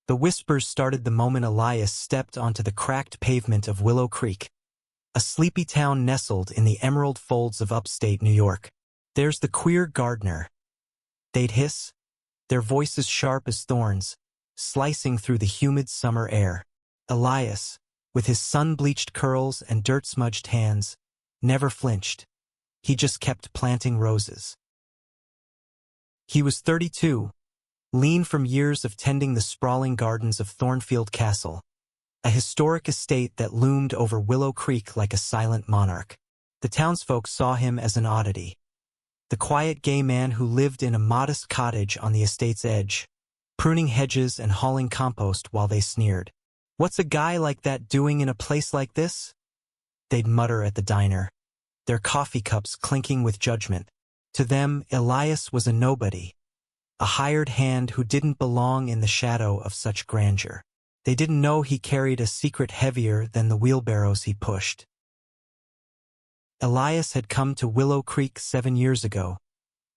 The whispers started the moment Elias stepped onto the cracked pavement of Willow Creek, a sleepy town nestled in the emerald folds of upstate New York. "There's the queer gardener," they'd hiss, their voices sharp as thorns, slicing through the humid summer air. Elias, with his sun-bleached curls and dirt-smudged hands, never flinched. He just kept planting roses. He was 32, lean from years of tending the sprawling gardens of Thornfield Castle, a historic estate that loomed over Willow Creek like a silent monarch. The townsfolk saw him as an oddity, the quiet gay man who lived in a modest cottage on the estate's edge, pruning hedges and hauling compost while they sneered. "What's a guy like that doing in a place like this?" they'd mutter at the diner, their coffee cups clinking with judgment. To them, Elias was a nobody, a hired hand who didn't belong in the shadow of such grandeur. They didn't know he carried a secret heavier than the wheelbarrows he pushed. Elias had come to Willow Creek 7 years ago,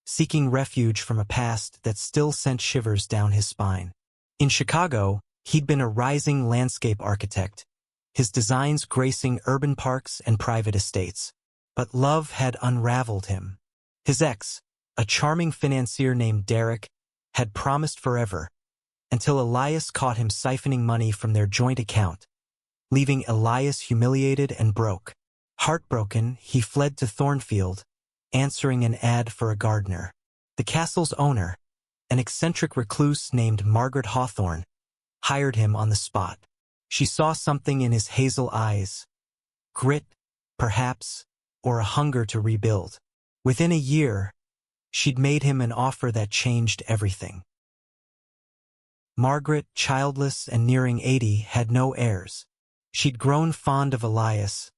seeking refuge from a past that still sent shivers down his spine. In Chicago, he'd been a rising landscape architect, his designs gracing urban parks and private estates. But love had unraveled him. His ex, a charming financier named Derek, had promised forever, until Elias caught him siphoning money from their joint account, leaving Elias humiliated and broke. Heartbroken, he fled to Thornfield, answering an ad for a gardener. The castle's owner, an eccentric recluse named Margaret Hawthorne, hired him on the spot. She saw something in his hazel eyes, grit, perhaps, or a hunger to rebuild. Within a year, she'd made him an offer that changed everything. Margaret, childless and nearing 80, had no heirs. She'd grown fond of Elias,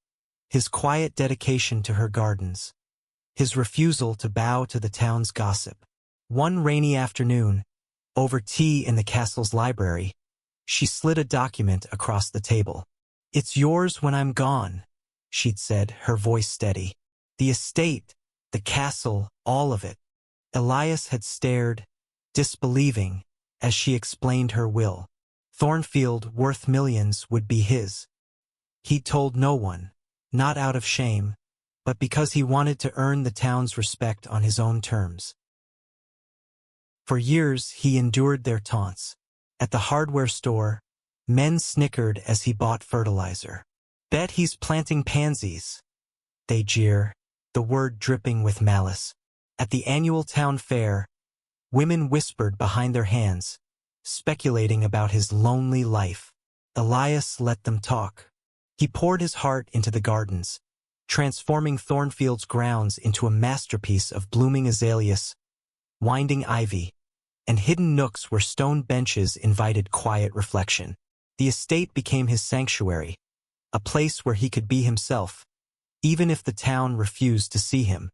his quiet dedication to her gardens, his refusal to bow to the town's gossip. One rainy afternoon, over tea in the castle's library, she slid a document across the table. "It's yours when I'm gone," she'd said, her voice steady. "The estate, the castle, all of it." Elias had stared, disbelieving, as she explained her will. Thornfield, worth millions, would be his. He'd told no one, not out of shame, but because he wanted to earn the town's respect on his own terms. For years, he endured their taunts. At the hardware store, men snickered as he bought fertilizer. "Bet he's planting pansies," they jeer, the word dripping with malice. At the annual town fair, women whispered behind their hands, speculating about his lonely life. Elias let them talk. He poured his heart into the gardens, transforming Thornfield's grounds into a masterpiece of blooming azaleas, winding ivy, and hidden nooks where stone benches invited quiet reflection. The estate became his sanctuary, a place where he could be himself, even if the town refused to see him.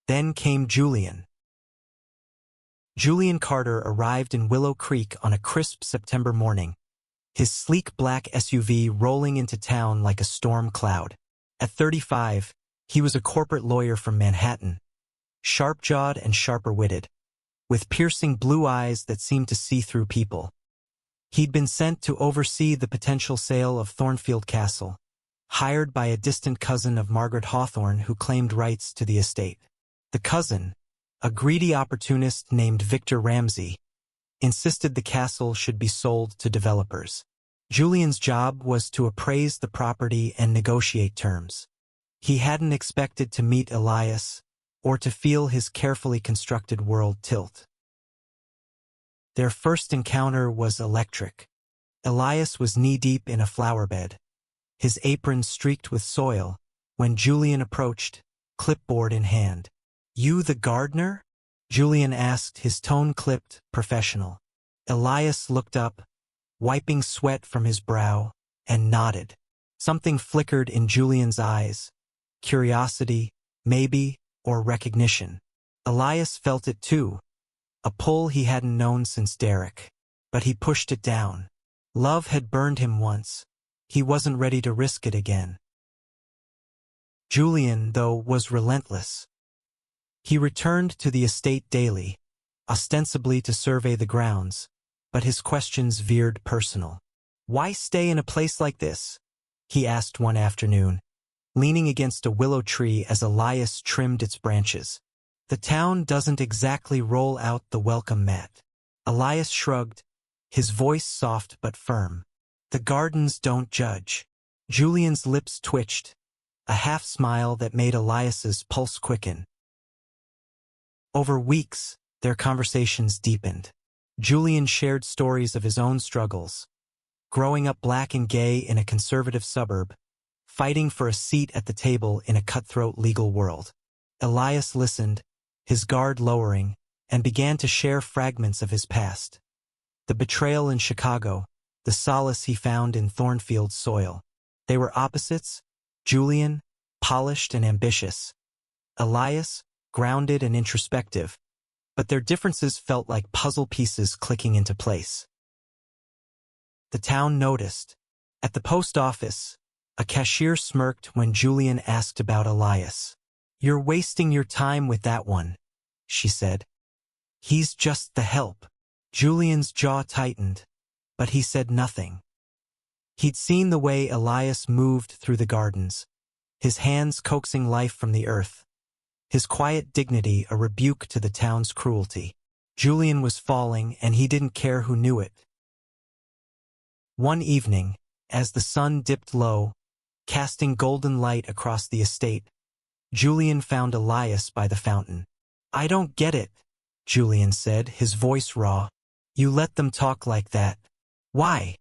Then came Julian. Julian Carter arrived in Willow Creek on a crisp September morning, his sleek black SUV rolling into town like a storm cloud. At 35, he was a corporate lawyer from Manhattan, sharp-jawed and sharper-witted, with piercing blue eyes that seemed to see through people. He'd been sent to oversee the potential sale of Thornfield Castle, hired by a distant cousin of Margaret Hawthorne who claimed rights to the estate. The cousin, a greedy opportunist named Victor Ramsey, insisted the castle should be sold to developers. Julian's job was to appraise the property and negotiate terms. He hadn't expected to meet Elias or to feel his carefully constructed world tilt. Their first encounter was electric. Elias was knee-deep in a flower bed, his apron streaked with soil, when Julian approached, clipboard in hand. "You the gardener?" Julian asked, his tone clipped, professional. Elias looked up, wiping sweat from his brow, and nodded. Something flickered in Julian's eyes. Curiosity, maybe, or recognition. Elias felt it too, a pull he hadn't known since Derek. But he pushed it down. Love had burned him once. He wasn't ready to risk it again. Julian, though, was relentless. He returned to the estate daily, ostensibly to survey the grounds, but his questions veered personal. "Why stay in a place like this?" he asked one afternoon, leaning against a willow tree as Elias trimmed its branches. "The town doesn't exactly roll out the welcome mat." Elias shrugged, his voice soft but firm. "The gardens don't judge." Julian's lips twitched, a half-smile that made Elias's pulse quicken. Over weeks, their conversations deepened. Julian shared stories of his own struggles. Growing up black and gay in a conservative suburb, fighting for a seat at the table in a cutthroat legal world. Elias listened, his guard lowering, and began to share fragments of his past. The betrayal in Chicago, the solace he found in Thornfield's soil. They were opposites, Julian, polished and ambitious. Elias, grounded and introspective. But their differences felt like puzzle pieces clicking into place. The town noticed. At the post office, a cashier smirked when Julian asked about Elias. "You're wasting your time with that one," she said. "He's just the help." Julian's jaw tightened, but he said nothing. He'd seen the way Elias moved through the gardens, his hands coaxing life from the earth, his quiet dignity a rebuke to the town's cruelty. Julian was falling, and he didn't care who knew it. One evening, as the sun dipped low, casting golden light across the estate, Julian found Elias by the fountain. "I don't get it," Julian said, his voice raw. "You let them talk like that. Why?"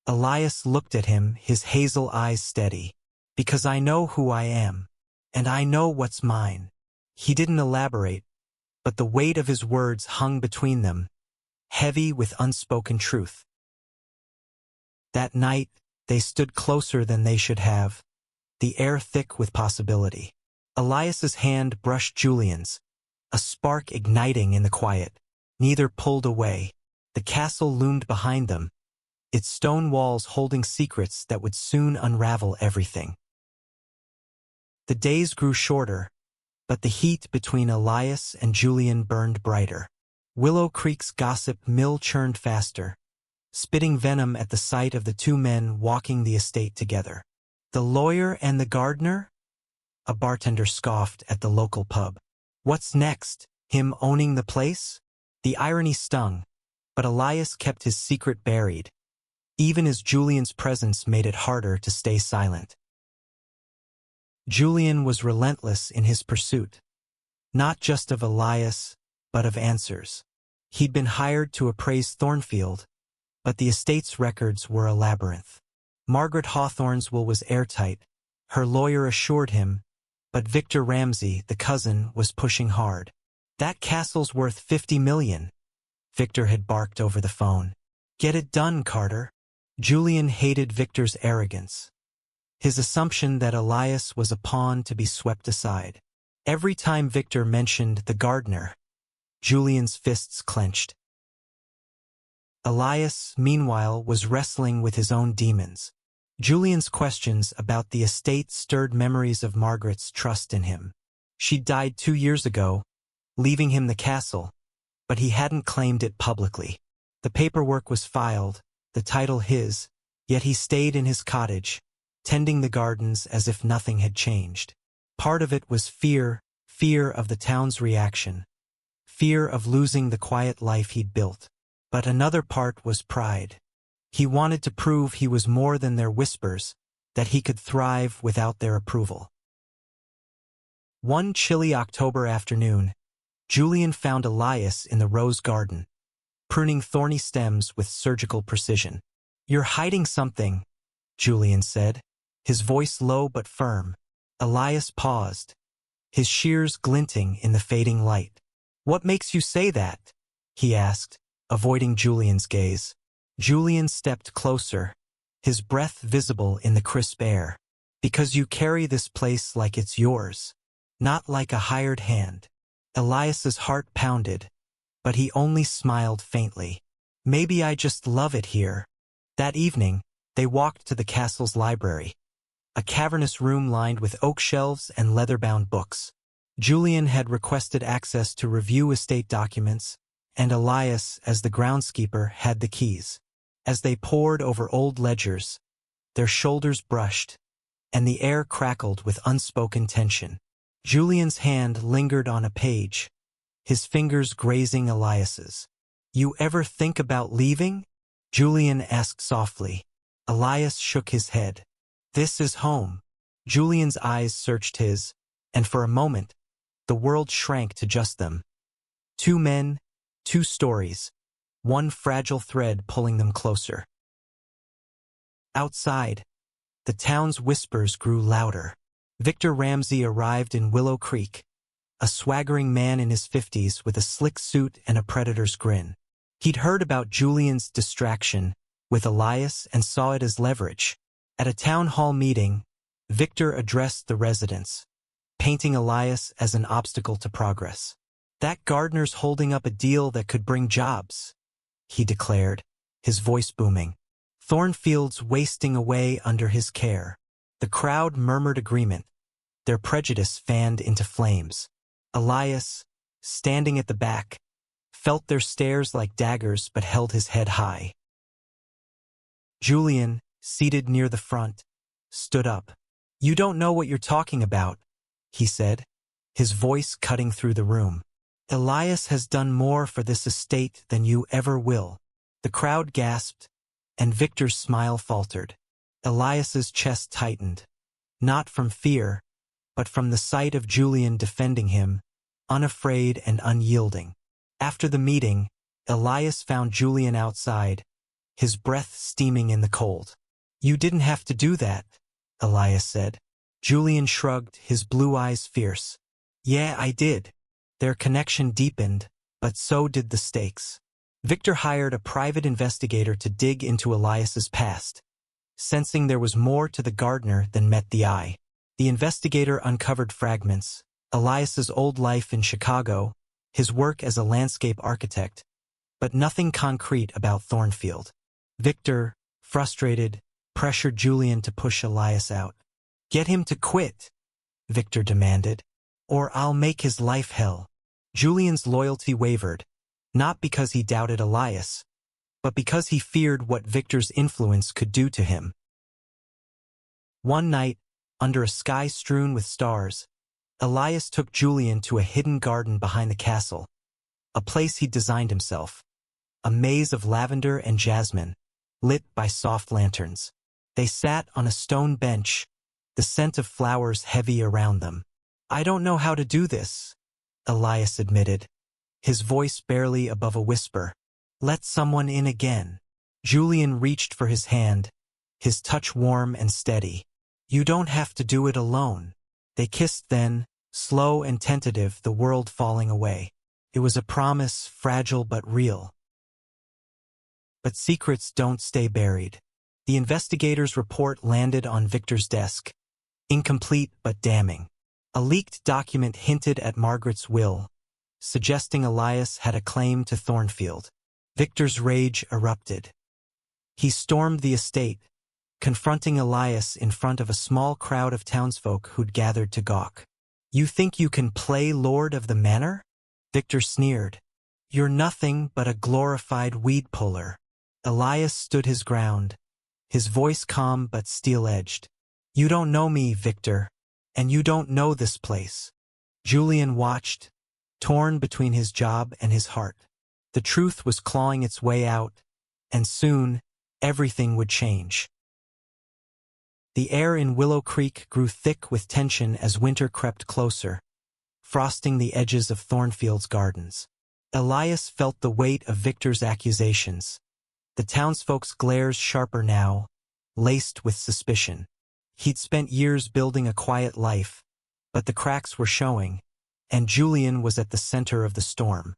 Elias looked at him, his hazel eyes steady. "Because I know who I am, and I know what's mine." He didn't elaborate, but the weight of his words hung between them, heavy with unspoken truth. That night, they stood closer than they should have, the air thick with possibility. Elias's hand brushed Julian's, a spark igniting in the quiet. Neither pulled away. The castle loomed behind them, its stone walls holding secrets that would soon unravel everything. The days grew shorter, but the heat between Elias and Julian burned brighter. Willow Creek's gossip mill churned faster, spitting venom at the sight of the two men walking the estate together. "The lawyer and the gardener?" A bartender scoffed at the local pub. "What's next? Him owning the place?" The irony stung, but Elias kept his secret buried, even as Julian's presence made it harder to stay silent. Julian was relentless in his pursuit, not just of Elias, but of answers. He'd been hired to appraise Thornfield, but the estate's records were a labyrinth. Margaret Hawthorne's will was airtight, her lawyer assured him, but Victor Ramsey, the cousin, was pushing hard. "That castle's worth $50 million, Victor had barked over the phone. "Get it done, Carter." Julian hated Victor's arrogance, his assumption that Elias was a pawn to be swept aside. Every time Victor mentioned the gardener, Julian's fists clenched. Elias, meanwhile, was wrestling with his own demons. Julian's questions about the estate stirred memories of Margaret's trust in him. She'd died 2 years ago, leaving him the castle, but he hadn't claimed it publicly. The paperwork was filed, the title his, yet he stayed in his cottage, tending the gardens as if nothing had changed. Part of it was fear of the town's reaction, fear of losing the quiet life he'd built. But another part was pride. He wanted to prove he was more than their whispers, that he could thrive without their approval. One chilly October afternoon, Julian found Elias in the rose garden, pruning thorny stems with surgical precision. "You're hiding something," Julian said, his voice low but firm. Elias paused, his shears glinting in the fading light. "What makes you say that?" he asked, avoiding Julian's gaze. Julian stepped closer, his breath visible in the crisp air. "Because you carry this place like it's yours, not like a hired hand." Elias's heart pounded, but he only smiled faintly. "Maybe I just love it here." That evening, they walked to the castle's library, a cavernous room lined with oak shelves and leather-bound books. Julian had requested access to review estate documents, and Elias, as the groundskeeper, had the keys. As they pored over old ledgers, their shoulders brushed, and the air crackled with unspoken tension. Julian's hand lingered on a page, his fingers grazing Elias's. "You ever think about leaving?" Julian asked softly. Elias shook his head. "This is home." Julian's eyes searched his, and for a moment, the world shrank to just them. Two men, two stories, one fragile thread pulling them closer. Outside, the town's whispers grew louder. Victor Ramsey arrived in Willow Creek, a swaggering man in his 50s with a slick suit and a predator's grin. He'd heard about Julian's distraction with Elias and saw it as leverage. At a town hall meeting, Victor addressed the residents, painting Elias as an obstacle to progress. "That gardener's holding up a deal that could bring jobs," he declared, his voice booming. "Thornfield's wasting away under his care." The crowd murmured agreement, their prejudice fanned into flames. Elias, standing at the back, felt their stares like daggers but held his head high. Julian, seated near the front, stood up. "You don't know what you're talking about," he said, his voice cutting through the room. "Elias has done more for this estate than you ever will." The crowd gasped, and Victor's smile faltered. Elias's chest tightened, not from fear, but from the sight of Julian defending him, unafraid and unyielding. After the meeting, Elias found Julian outside, his breath steaming in the cold. "You didn't have to do that," Elias said. Julian shrugged, his blue eyes fierce. "Yeah, I did." Their connection deepened, but so did the stakes. Victor hired a private investigator to dig into Elias's past, sensing there was more to the gardener than met the eye. The investigator uncovered fragments: Elias's old life in Chicago, his work as a landscape architect, but nothing concrete about Thornfield. Victor, frustrated, pressured Julian to push Elias out. "Get him to quit," Victor demanded, "or I'll make his life hell." Julian's loyalty wavered, not because he doubted Elias, but because he feared what Victor's influence could do to him. One night, under a sky strewn with stars, Elias took Julian to a hidden garden behind the castle, a place he'd designed himself, a maze of lavender and jasmine, lit by soft lanterns. They sat on a stone bench, the scent of flowers heavy around them. "I don't know how to do this," Elias admitted, his voice barely above a whisper. "Let someone in again." Julian reached for his hand, his touch warm and steady. "You don't have to do it alone." They kissed then, slow and tentative, the world falling away. It was a promise, fragile but real. But secrets don't stay buried. The investigator's report landed on Victor's desk, incomplete but damning. A leaked document hinted at Margaret's will, suggesting Elias had a claim to Thornfield. Victor's rage erupted. He stormed the estate, confronting Elias in front of a small crowd of townsfolk who'd gathered to gawk. "You think you can play Lord of the Manor?" Victor sneered. "You're nothing but a glorified weed puller." Elias stood his ground, his voice calm but steel-edged. "You don't know me, Victor, and you don't know this place." Julian watched, torn between his job and his heart. The truth was clawing its way out, and soon, everything would change. The air in Willow Creek grew thick with tension as winter crept closer, frosting the edges of Thornfield's gardens. Elias felt the weight of Victor's accusations, the townsfolk's glares sharper now, laced with suspicion. He'd spent years building a quiet life, but the cracks were showing, and Julian was at the center of the storm.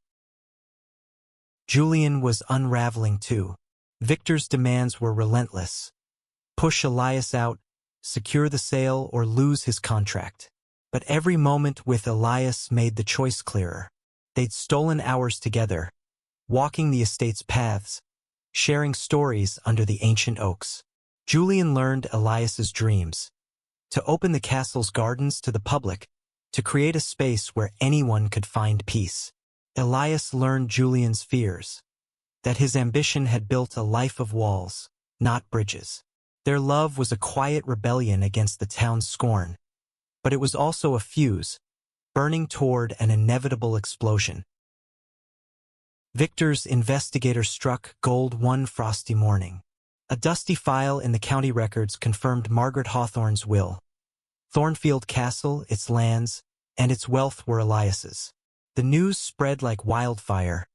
Julian was unraveling too. Victor's demands were relentless. Push Elias out, secure the sale, or lose his contract. But every moment with Elias made the choice clearer. They'd stolen hours together, walking the estate's paths, sharing stories under the ancient oaks. Julian learned Elias's dreams: to open the castle's gardens to the public, to create a space where anyone could find peace. Elias learned Julian's fears, that his ambition had built a life of walls, not bridges. Their love was a quiet rebellion against the town's scorn, but it was also a fuse, burning toward an inevitable explosion. Victor's investigator struck gold one frosty morning. A dusty file in the county records confirmed Margaret Hawthorne's will. Thornfield Castle, its lands, and its wealth were Elias's. The news spread like wildfire,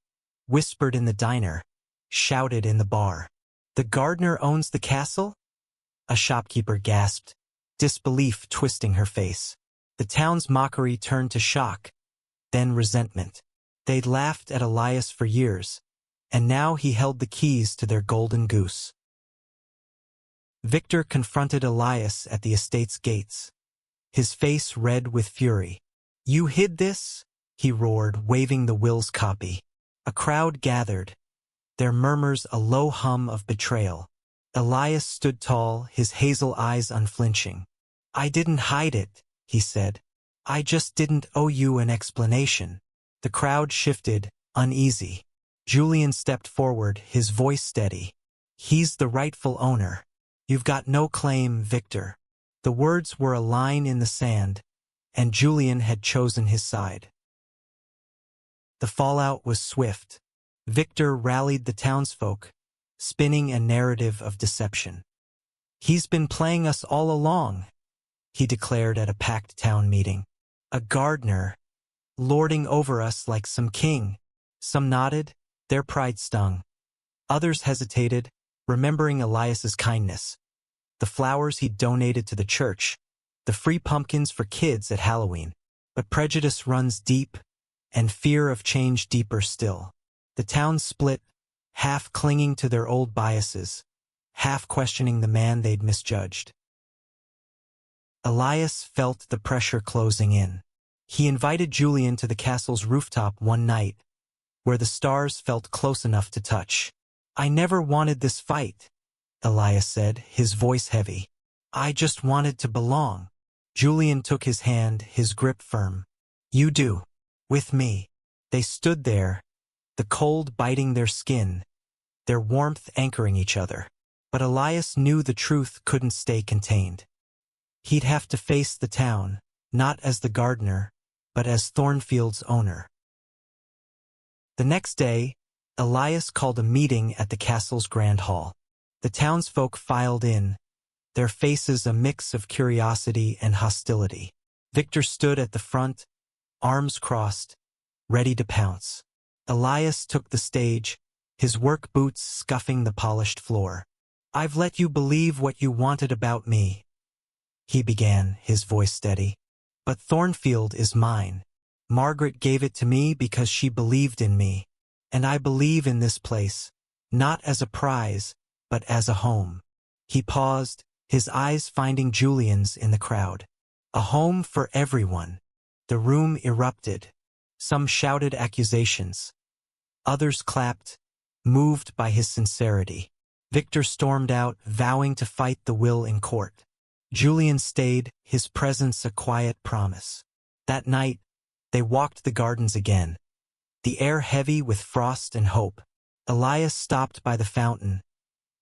whispered in the diner, shouted in the bar. "The gardener owns the castle?" A shopkeeper gasped, disbelief twisting her face. The town's mockery turned to shock, then resentment. They'd laughed at Elias for years, and now he held the keys to their golden goose. Victor confronted Elias at the estate's gates, his face red with fury. "You hid this?" he roared, waving the will's copy. A crowd gathered, their murmurs a low hum of betrayal. Elias stood tall, his hazel eyes unflinching. "I didn't hide it," he said. "I just didn't owe you an explanation." The crowd shifted, uneasy. Julian stepped forward, his voice steady. "He's the rightful owner. You've got no claim, Victor." The words were a line in the sand, and Julian had chosen his side. The fallout was swift. Victor rallied the townsfolk, spinning a narrative of deception. "He's been playing us all along," he declared at a packed town meeting. "A gardener, lording over us like some king." Some nodded, their pride stung. Others hesitated, remembering Elias's kindness. The flowers he'd donated to the church, the free pumpkins for kids at Halloween. But prejudice runs deep, and fear of change deeper still. The town split, half clinging to their old biases, half questioning the man they'd misjudged. Elias felt the pressure closing in. He invited Julian to the castle's rooftop one night, where the stars felt close enough to touch. "I never wanted this fight," Elias said, his voice heavy. "I just wanted to belong." Julian took his hand, his grip firm. "You do. With me." They stood there, the cold biting their skin, their warmth anchoring each other. But Elias knew the truth couldn't stay contained. He'd have to face the town, not as the gardener, but as Thornfield's owner. The next day, Elias called a meeting at the castle's grand hall. The townsfolk filed in, their faces a mix of curiosity and hostility. Victor stood at the front, arms crossed, ready to pounce. Elias took the stage, his work boots scuffing the polished floor. "I've let you believe what you wanted about me," he began, his voice steady. "But Thornfield is mine. Margaret gave it to me because she believed in me. And I believe in this place, not as a prize, but as a home." He paused, his eyes finding Julian's in the crowd. "A home for everyone." The room erupted. Some shouted accusations. Others clapped, moved by his sincerity. Victor stormed out, vowing to fight the will in court. Julian stayed, his presence a quiet promise. That night, they walked the gardens again, the air heavy with frost and hope. Elias stopped by the fountain,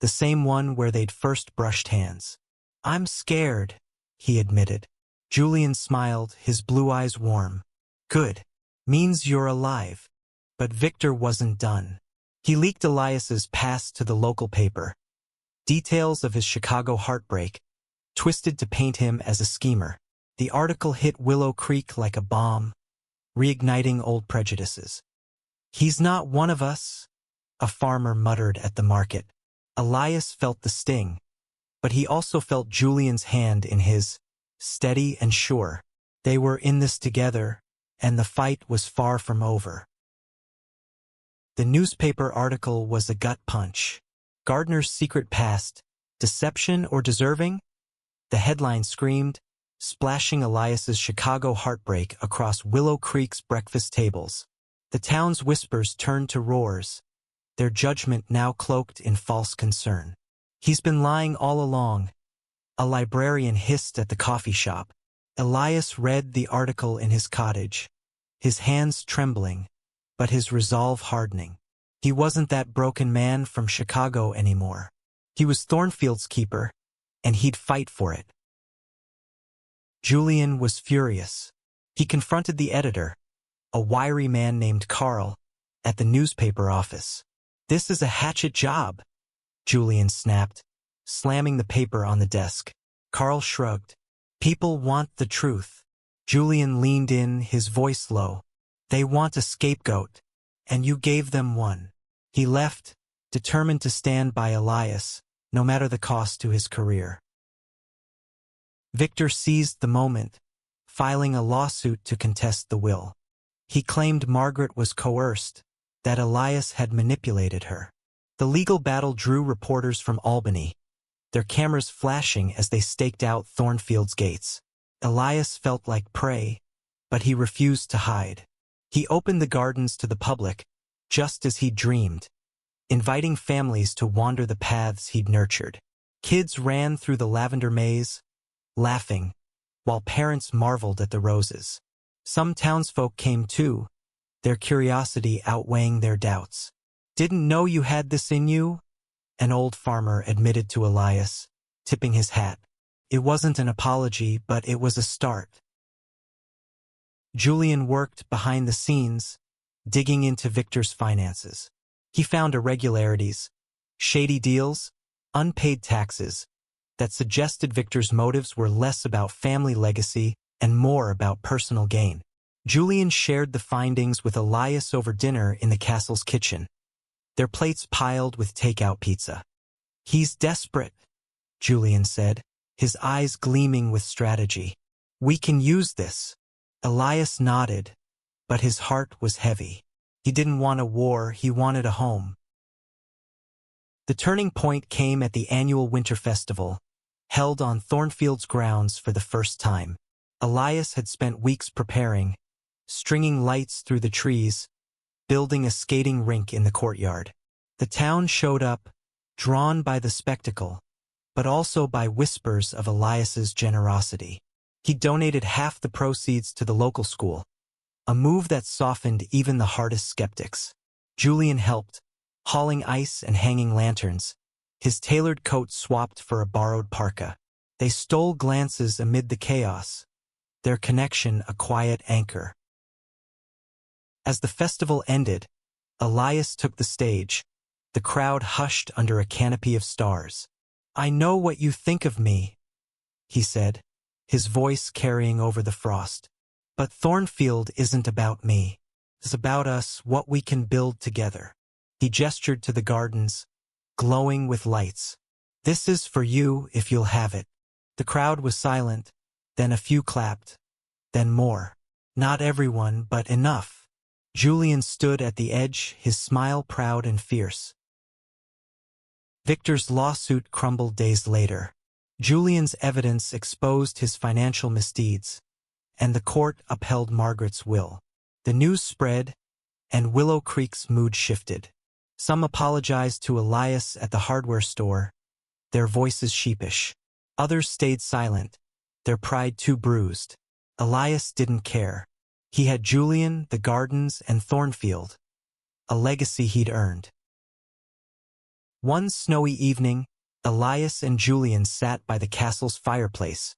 the same one where they'd first brushed hands. "I'm scared," he admitted. Julian smiled, his blue eyes warm. "Good. Means you're alive." But Victor wasn't done. He leaked Elias's past to the local paper. Details of his Chicago heartbreak, twisted to paint him as a schemer. The article hit Willow Creek like a bomb, reigniting old prejudices. "He's not one of us," a farmer muttered at the market. Elias felt the sting, but he also felt Julian's hand in his, steady and sure. They were in this together, and the fight was far from over. The newspaper article was a gut punch. Gardner's secret past, deception or deserving? The headline screamed, splashing Elias's Chicago heartbreak across Willow Creek's breakfast tables. The town's whispers turned to roars, their judgment now cloaked in false concern. "He's been lying all along," a librarian hissed at the coffee shop. Elias read the article in his cottage, his hands trembling, but his resolve hardening. He wasn't that broken man from Chicago anymore. He was Thornfield's keeper, and he'd fight for it. Julian was furious. He confronted the editor, a wiry man named Carl, at the newspaper office. "This is a hatchet job," Julian snapped, slamming the paper on the desk. Carl shrugged. "People want the truth." Julian leaned in, his voice low. "They want a scapegoat, and you gave them one." He left, determined to stand by Elias, no matter the cost to his career. Victor seized the moment, filing a lawsuit to contest the will. He claimed Margaret was coerced, that Elias had manipulated her. The legal battle drew reporters from Albany, their cameras flashing as they staked out Thornfield's gates. Elias felt like prey, but he refused to hide. He opened the gardens to the public, just as he'd dreamed, inviting families to wander the paths he'd nurtured. Kids ran through the lavender maze, laughing, while parents marveled at the roses. Some townsfolk came too, their curiosity outweighing their doubts. "Didn't know you had this in you?" an old farmer admitted to Elias, tipping his hat. It wasn't an apology, but it was a start. Julian worked behind the scenes, digging into Victor's finances. He found irregularities, shady deals, unpaid taxes, that suggested Victor's motives were less about family legacy and more about personal gain. Julian shared the findings with Elias over dinner in the castle's kitchen, their plates piled with takeout pizza. "He's desperate," Julian said, his eyes gleaming with strategy. "We can use this." Elias nodded, but his heart was heavy. He didn't want a war, he wanted a home. The turning point came at the annual Winter Festival, held on Thornfield's grounds for the first time. Elias had spent weeks preparing, stringing lights through the trees, building a skating rink in the courtyard. The town showed up, drawn by the spectacle, but also by whispers of Elias's generosity. He donated half the proceeds to the local school, a move that softened even the hardest skeptics. Julian helped, hauling ice and hanging lanterns, his tailored coat swapped for a borrowed parka. They stole glances amid the chaos, their connection a quiet anchor. As the festival ended, Elias took the stage. The crowd hushed under a canopy of stars. "I know what you think of me," he said, his voice carrying over the frost. "But Thornfield isn't about me. It's about us, what we can build together." He gestured to the gardens, glowing with lights. "This is for you if you'll have it." The crowd was silent, then a few clapped, then more. Not everyone, but enough. Julian stood at the edge, his smile proud and fierce. Victor's lawsuit crumbled days later. Julian's evidence exposed his financial misdeeds, and the court upheld Margaret's will. The news spread, and Willow Creek's mood shifted. Some apologized to Elias at the hardware store, their voices sheepish. Others stayed silent, their pride too bruised. Elias didn't care. He had Julian, the gardens, and Thornfield, a legacy he'd earned. One snowy evening, Elias and Julian sat by the castle's fireplace,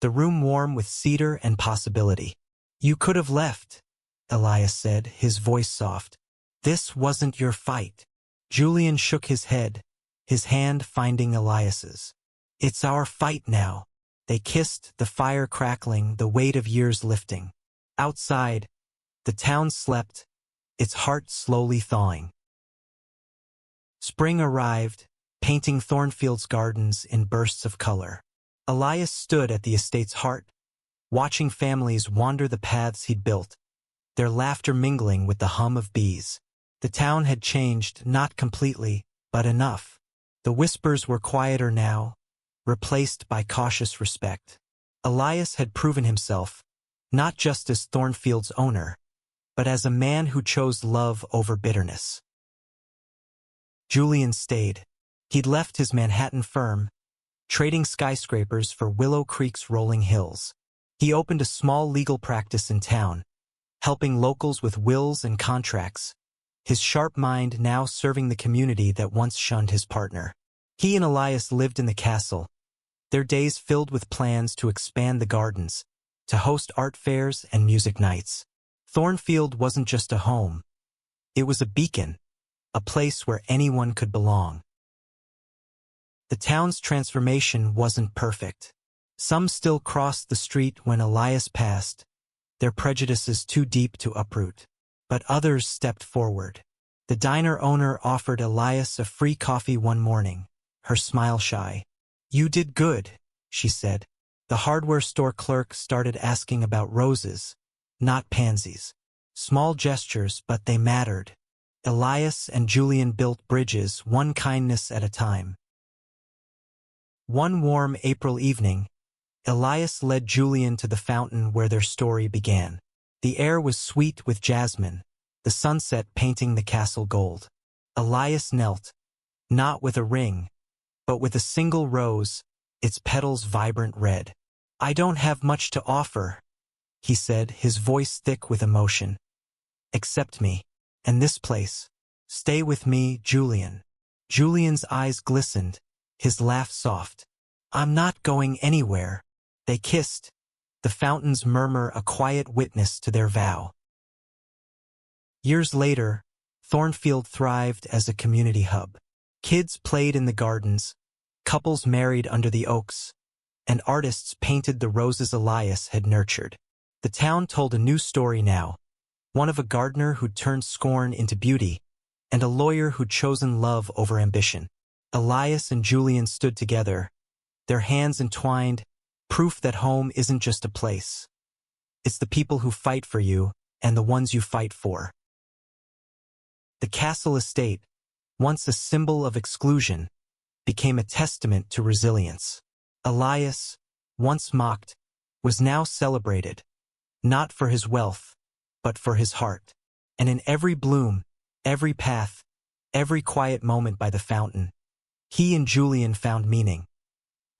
the room warm with cedar and possibility. "You could have left," Elias said, his voice soft. "This wasn't your fight." Julian shook his head, his hand finding Elias's. "It's our fight now." They kissed, the fire crackling, the weight of years lifting. Outside, the town slept, its heart slowly thawing. Spring arrived, painting Thornfield's gardens in bursts of color. Elias stood at the estate's heart, watching families wander the paths he'd built, their laughter mingling with the hum of bees. The town had changed, not completely, but enough. The whispers were quieter now, replaced by cautious respect. Elias had proven himself, not just as Thornfield's owner, but as a man who chose love over bitterness. Julian stayed. He'd left his Manhattan firm, trading skyscrapers for Willow Creek's rolling hills. He opened a small legal practice in town, helping locals with wills and contracts, his sharp mind now serving the community that once shunned his partner. He and Elias lived in the castle, their days filled with plans to expand the gardens, to host art fairs and music nights. Thornfield wasn't just a home. It was a beacon, a place where anyone could belong. The town's transformation wasn't perfect. Some still crossed the street when Elias passed, their prejudices too deep to uproot. But others stepped forward. The diner owner offered Elias a free coffee one morning, her smile shy. "You did good," she said. The hardware store clerk started asking about roses, not pansies. Small gestures, but they mattered. Elias and Julian built bridges, one kindness at a time. One warm April evening, Elias led Julian to the fountain where their story began. The air was sweet with jasmine, the sunset painting the castle gold. Elias knelt, not with a ring, but with a single rose, its petals vibrant red. "I don't have much to offer," he said, his voice thick with emotion. "Accept me, and this place. Stay with me, Julian." Julian's eyes glistened, his laugh soft. "I'm not going anywhere." They kissed, the fountain's murmur a quiet witness to their vow. Years later, Thornfield thrived as a community hub. Kids played in the gardens, couples married under the oaks, and artists painted the roses Elias had nurtured. The town told a new story now, one of a gardener who'd turned scorn into beauty, and a lawyer who'd chosen love over ambition. Elias and Julian stood together, their hands entwined, proof that home isn't just a place. It's the people who fight for you and the ones you fight for. The castle estate, once a symbol of exclusion, became a testament to resilience. Elias, once mocked, was now celebrated, not for his wealth, but for his heart. And in every bloom, every path, every quiet moment by the fountain, he and Julian found meaning.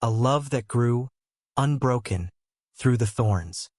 A love that grew, unbroken, through the thorns.